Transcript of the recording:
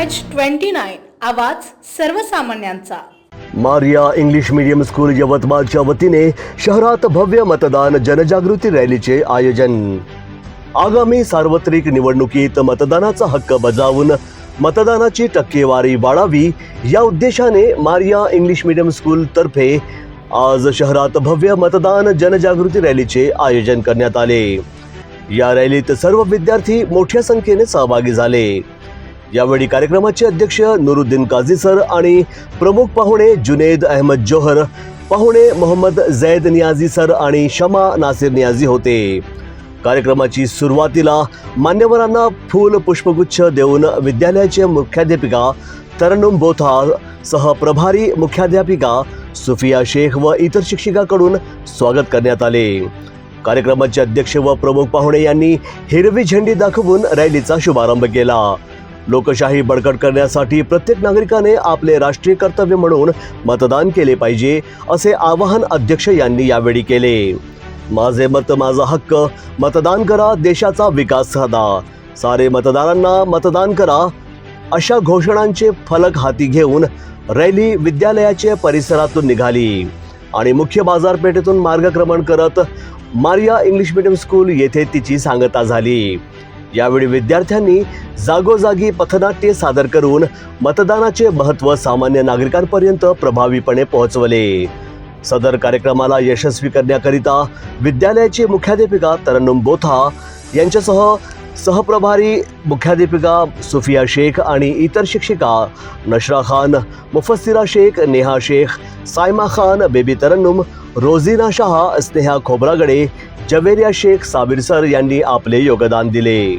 MH29 आवाज सर्वसामान्यांचा। Maria English medium school यवतमाळच्या वतीने शहरात भव्य मतदान जनजागृती रॅलीचे आयोजन। आगामी सार्वत्रिक निवडणुकीत मतदानाचा हक्क बजावून मतदानाची टक्केवारी वाढावी या उद्देशाने मारिया इंग्लिश मीडियम स्कूल तर्फे आज शहरात भव्य मतदान जनजागृती रॅलीचे आयोजन करण्यात आले। या रॅलीत सर्व विद्यार्थी मोठ्या संख्येने सहभागी झाले। यावेळी कार्यक्रमाचे अध्यक्ष नुरुद्दीन काझी सर आणि प्रमुख पाहुणे जुनेद अहमद जोहर, पाहुणे मोहम्मद जैद नियाजी सर आणि शमा नासिर नियाजी होते। कार्यक्रमाची सुरुवातीला मान्यवरांना फूल पुष्पगुच्छ देऊन विद्यालयाचे मुख्याध्यापिका तरन्नुम बोथा सह प्रभारी मुख्याध्यापिका सुफिया शेख व इतर शिक्षिकांकडून स्वागत करण्यात आले। कार्यक्रमाचे अध्यक्ष व प्रमुख पाहुणे यांनी हिरवी झेंडी दाखवून रॅलीचा शुभारंभ केला। लोकशाही बळकट करण्यासाठी प्रत्येक नागरिकाने आपले राष्ट्रीय कर्तव्य म्हणून मतदान केले पाहिजे असे आवाहन अध्यक्ष यांनी यावेळी केले। माझे मत माझा हक्क, मतदान करा, देशाचा विकास साधा, सारे मतदारांना मतदान करा अशा घोषणांचे फलक हाती घेऊन रॅली विद्यालयाच्या परिसरातून निघाली आणि मुख्य बाजारपेठेतून मार्गक्रमण करत मारिया इंग्लिश मीडियम स्कूल येथे तिची सांगता झाली। यावेळी विद्यार्थ्यांनी जागोजागी पथनाट्ये सादर करून मतदानाचे महत्त्व सामान्य नागरिकांपर्यंत प्रभावीपणे पोहोचवले। सदर कार्यक्रमाला यशस्वी करण्याकरिता विद्यालयाचे मुख्याध्यापिका तरन्नुम बोथा यांच्यासह सहप्रभारी मुख्याध्यापिका सुफिया शेख आणि इतर शिक्षिका नशरा खान, मुफस्सिरा शेख, नेहा शेख, सायमा खान, बेबी तरन्नुम, रोझीना शाह, स्नेहा खोब्रागडे, जवेरिया शेख, साबिर सर यांनी आपले योगदान दिले।